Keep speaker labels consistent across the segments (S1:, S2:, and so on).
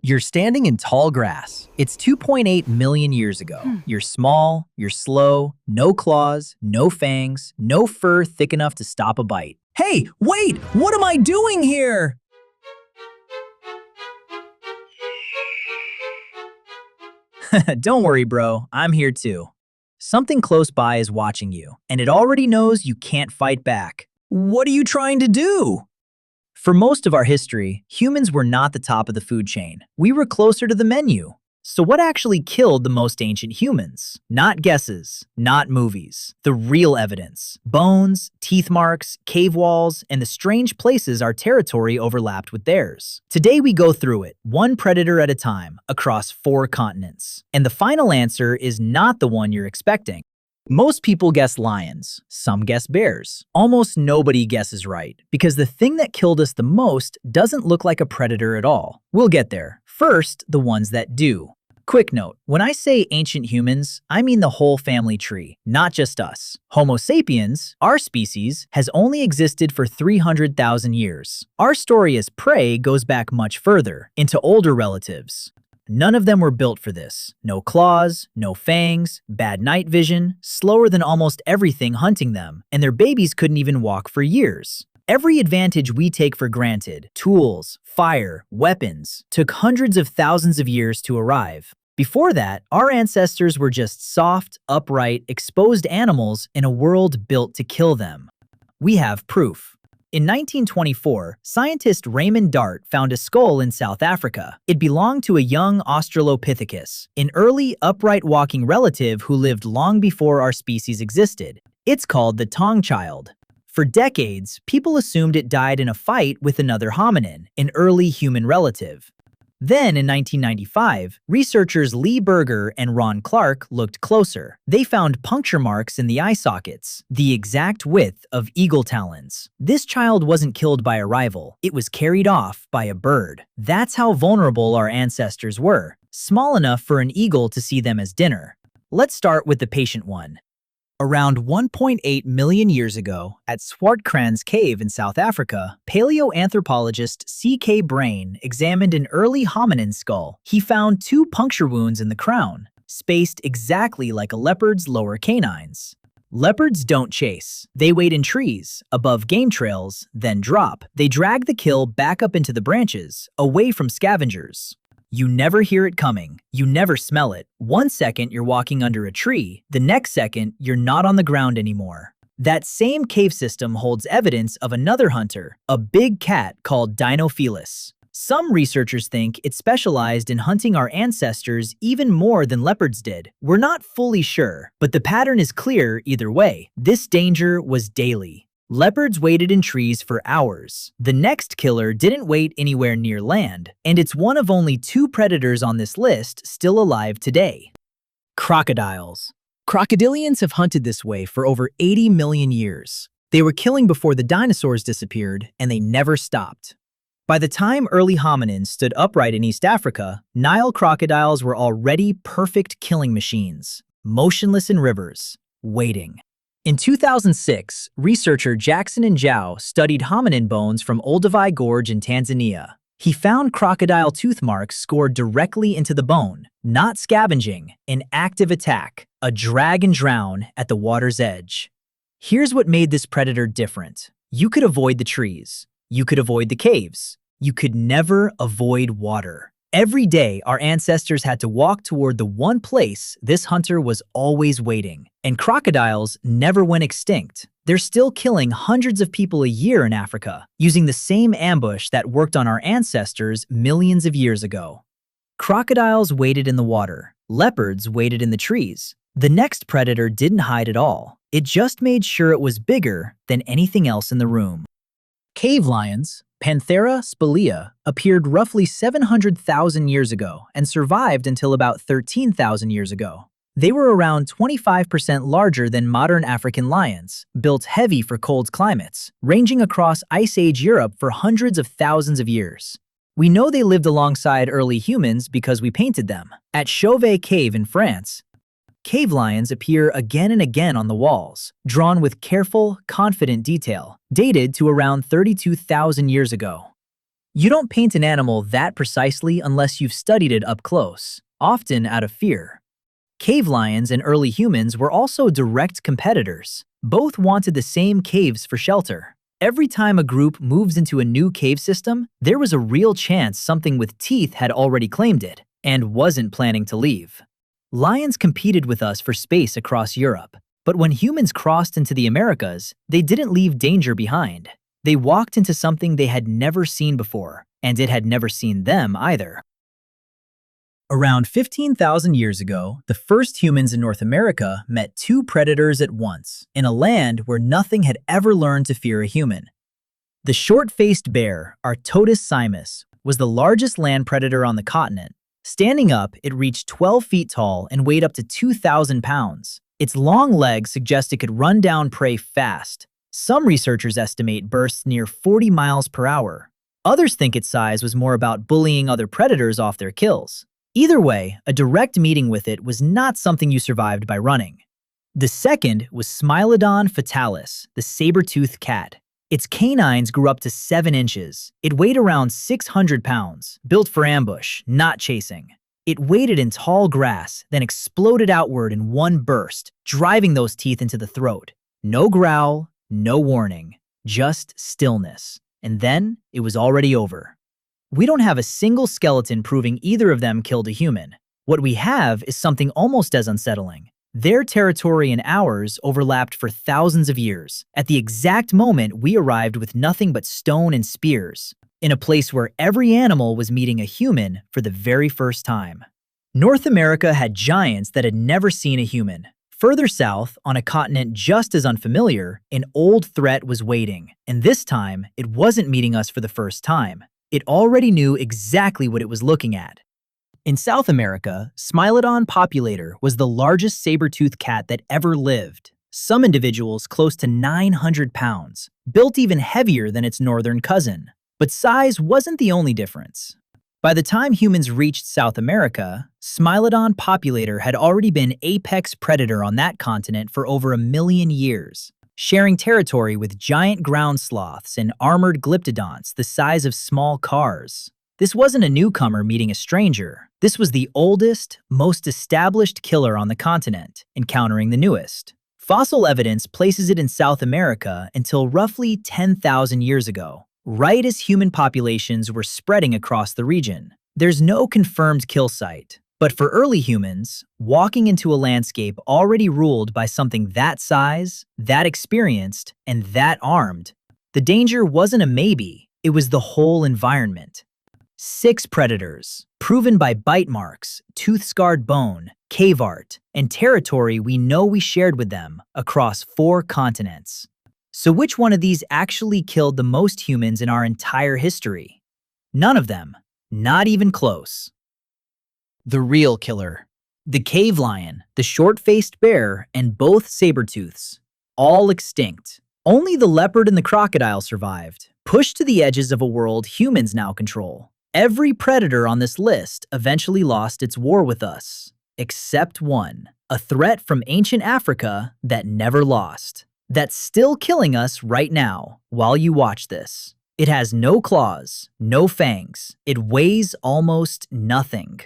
S1: You're standing in tall grass. It's 2.8 million years ago. You're small, you're slow, no claws, no fangs, no fur thick enough to stop a bite. Hey, wait! What am I doing here? Don't worry, bro. I'm here too. Something close by is watching you, and it already knows you can't fight back. What are you trying to do? For most of our history, humans were not the top of the food chain. We were closer to the menu. So what actually killed the most ancient humans? Not guesses, not movies. The real evidence. Bones, teeth marks, cave walls, and the strange places our territory overlapped with theirs. Today we go through it, one predator at a time, across 4 continents. And the final answer is not the one you're expecting. Most people guess lions, some guess bears. Almost nobody guesses right, because the thing that killed us the most doesn't look like a predator at all. We'll get there. First, the ones that do. Quick note, when I say ancient humans, I mean the whole family tree, not just us. Homo sapiens, our species, has only existed for 300,000 years. Our story as prey goes back much further, into older relatives. None of them were built for this. No claws, no fangs, bad night vision, slower than almost everything hunting them, and their babies couldn't even walk for years. Every advantage we take for granted, tools, fire, weapons, took hundreds of thousands of years to arrive. Before that, our ancestors were just soft, upright, exposed animals in a world built to kill them. We have proof. In 1924, scientist Raymond Dart found a skull in South Africa. It belonged to a young Australopithecus, an early, upright walking relative who lived long before our species existed. It's called the Taung Child. For decades, people assumed it died in a fight with another hominin, an early human relative. Then, in 1995, researchers Berger and Clarke looked closer. They found puncture marks in the eye sockets, the exact width of eagle talons. This child wasn't killed by a rival. It was carried off by a bird. That's how vulnerable our ancestors were, small enough for an eagle to see them as dinner. Let's start with the patient one. Around 1.8 million years ago, at Swartkrans Cave in South Africa, paleoanthropologist C.K. Brain examined an early hominin skull. He found 2 puncture wounds in the crown, spaced exactly like a leopard's lower canines. Leopards don't chase. They wait in trees, above game trails, then drop. They drag the kill back up into the branches, away from scavengers. You never hear it coming. You never smell it. One second you're walking under a tree, the next second you're not on the ground anymore. That same cave system holds evidence of another hunter, a big cat called Dinofelis. Some researchers think it specialized in hunting our ancestors even more than leopards did. We're not fully sure, but the pattern is clear either way. This danger was daily. Leopards waited in trees for hours. The next killer didn't wait anywhere near land, and it's one of only 2 predators on this list still alive today. Crocodiles. Crocodilians have hunted this way for over 80 million years. They were killing before the dinosaurs disappeared, and they never stopped. By the time early hominins stood upright in East Africa, Nile crocodiles were already perfect killing machines, motionless in rivers, waiting. In 2006, researcher Jackson and Njau studied hominin bones from Olduvai Gorge in Tanzania. He found crocodile tooth marks scored directly into the bone, not scavenging, an active attack, a drag and drown at the water's edge. Here's what made this predator different. You could avoid the trees. You could avoid the caves. You could never avoid water. Every day, our ancestors had to walk toward the one place this hunter was always waiting. And crocodiles never went extinct. They're still killing hundreds of people a year in Africa, using the same ambush that worked on our ancestors millions of years ago. Crocodiles waited in the water. Leopards waited in the trees. The next predator didn't hide at all. It just made sure it was bigger than anything else in the room. Cave lions, Panthera spelaea, appeared roughly 700,000 years ago and survived until about 13,000 years ago. They were around 25% larger than modern African lions, built heavy for cold climates, ranging across Ice Age Europe for hundreds of thousands of years. We know they lived alongside early humans because we painted them. At Chauvet Cave in France, cave lions appear again and again on the walls, drawn with careful, confident detail, dated to around 32,000 years ago. You don't paint an animal that precisely unless you've studied it up close, often out of fear. Cave lions and early humans were also direct competitors. Both wanted the same caves for shelter. Every time a group moves into a new cave system, there was a real chance something with teeth had already claimed it and wasn't planning to leave. Lions competed with us for space across Europe, but when humans crossed into the Americas, they didn't leave danger behind. They walked into something they had never seen before, and it had never seen them either. Around 15,000 years ago, the first humans in North America met two predators at once, in a land where nothing had ever learned to fear a human. The short-faced bear, Artotus simus, was the largest land predator on the continent. Standing up, it reached 12 feet tall and weighed up to 2,000 pounds. Its long legs suggest it could run down prey fast. Some researchers estimate bursts near 40 miles per hour. Others think its size was more about bullying other predators off their kills. Either way, a direct meeting with it was not something you survived by running. The second was Smilodon fatalis, the saber-toothed cat. Its canines grew up to 7 inches. It weighed around 600 pounds, built for ambush, not chasing. It waded in tall grass, then exploded outward in one burst, driving those teeth into the throat. No growl, no warning, just stillness. And then it was already over. We don't have a single skeleton proving either of them killed a human. What we have is something almost as unsettling. Their territory and ours overlapped for thousands of years. At the exact moment we arrived with nothing but stone and spears, in a place where every animal was meeting a human for the very first time. North America had giants that had never seen a human. Further south, on a continent just as unfamiliar, an old threat was waiting, and this time, it wasn't meeting us for the first time. It already knew exactly what it was looking at. In South America, Smilodon populator was the largest saber-toothed cat that ever lived. Some individuals close to 900 pounds, built even heavier than its northern cousin. But size wasn't the only difference. By the time humans reached South America, Smilodon populator had already been apex predator on that continent for over 1 million years, sharing territory with giant ground sloths and armored glyptodonts the size of small cars. This wasn't a newcomer meeting a stranger. This was the oldest, most established killer on the continent, encountering the newest. Fossil evidence places it in South America until roughly 10,000 years ago, right as human populations were spreading across the region. There's no confirmed kill site, but for early humans, walking into a landscape already ruled by something that size, that experienced, and that armed, the danger wasn't a maybe, it was the whole environment. 6 predators, proven by bite marks, tooth-scarred bone, cave art, and territory we know we shared with them across 4 continents. So which one of these actually killed the most humans in our entire history? None of them. Not even close. The real killer. The cave lion, the short-faced bear, and both saber-tooths. All extinct. Only the leopard and the crocodile survived, pushed to the edges of a world humans now control. Every predator on this list eventually lost its war with us, except one. A threat from ancient Africa that never lost. That's still killing us right now, while you watch this. It has no claws, no fangs. It weighs almost nothing.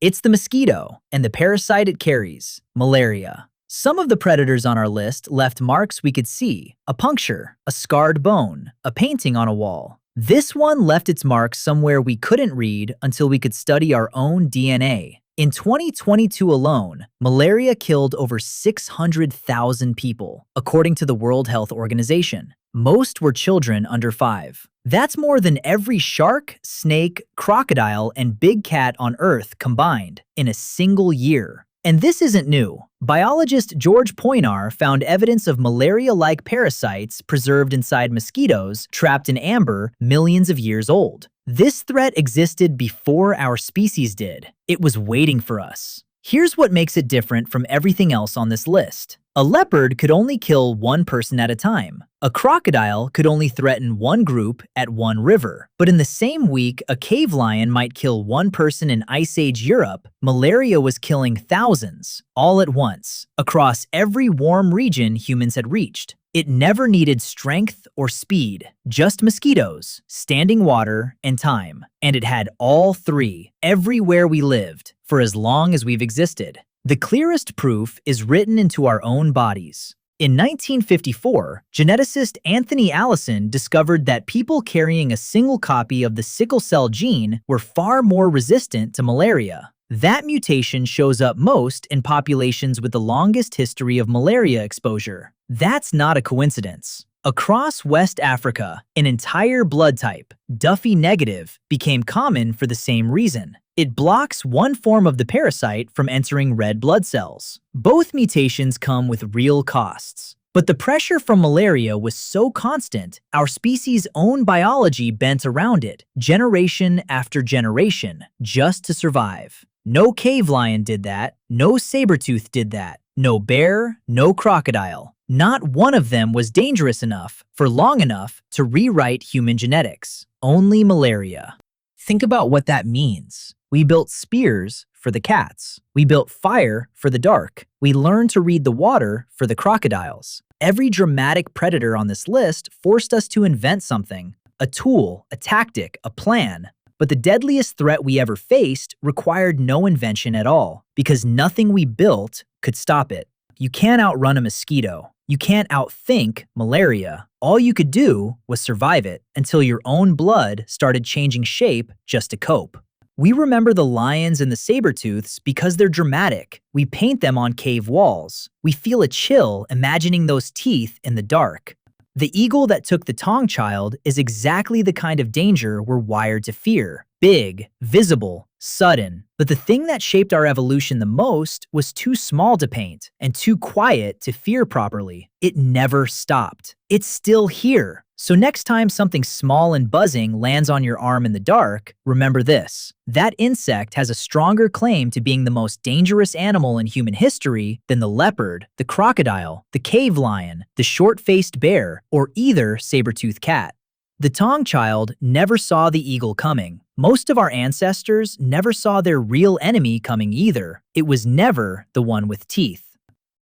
S1: It's the mosquito, and the parasite it carries, malaria. Some of the predators on our list left marks we could see, a puncture, a scarred bone, a painting on a wall. This one left its mark somewhere we couldn't read until we could study our own DNA. In 2022 alone, malaria killed over 600,000 people, according to the World Health Organization. Most were children under 5. That's more than every shark, snake, crocodile, and big cat on Earth combined in a single year. And this isn't new. Biologist George Poinar found evidence of malaria-like parasites preserved inside mosquitoes trapped in amber millions of years old. This threat existed before our species did. It was waiting for us. Here's what makes it different from everything else on this list. A leopard could only kill one person at a time. A crocodile could only threaten one group at one river. But in the same week, a cave lion might kill one person in Ice Age Europe. Malaria was killing thousands, all at once, across every warm region humans had reached. It never needed strength or speed, just mosquitoes, standing water, and time. And it had all three, everywhere we lived, for as long as we've existed. The clearest proof is written into our own bodies. In 1954, geneticist Anthony Allison discovered that people carrying a single copy of the sickle cell gene were far more resistant to malaria. That mutation shows up most in populations with the longest history of malaria exposure. That's not a coincidence. Across West Africa, an entire blood type, Duffy negative, became common for the same reason. It blocks one form of the parasite from entering red blood cells. Both mutations come with real costs. But the pressure from malaria was so constant, our species' own biology bent around it, generation after generation, just to survive. No cave lion did that, no saber-toothed did that, no bear, no crocodile. Not one of them was dangerous enough for long enough to rewrite human genetics. Only malaria. Think about what that means. We built spears for the cats. We built fire for the dark. We learned to read the water for the crocodiles. Every dramatic predator on this list forced us to invent something. A tool, a tactic, a plan. But the deadliest threat we ever faced required no invention at all, because nothing we built could stop it. You can't outrun a mosquito. You can't outthink malaria. All you could do was survive it until your own blood started changing shape just to cope. We remember the lions and the saber-tooths because they're dramatic. We paint them on cave walls. We feel a chill imagining those teeth in the dark. The eagle that took the Taung Child is exactly the kind of danger we're wired to fear. Big, visible, sudden. But the thing that shaped our evolution the most was too small to paint and too quiet to fear properly. It never stopped. It's still here. So next time something small and buzzing lands on your arm in the dark, remember this. That insect has a stronger claim to being the most dangerous animal in human history than the leopard, the crocodile, the cave lion, the short-faced bear, or either saber-toothed cat. The Taung Child never saw the eagle coming. Most of our ancestors never saw their real enemy coming either. It was never the one with teeth.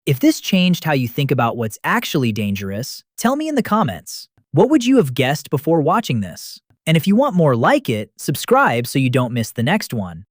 S1: If this changed how you think about what's actually dangerous, tell me in the comments. What would you have guessed before watching this? And if you want more like it, subscribe so you don't miss the next one.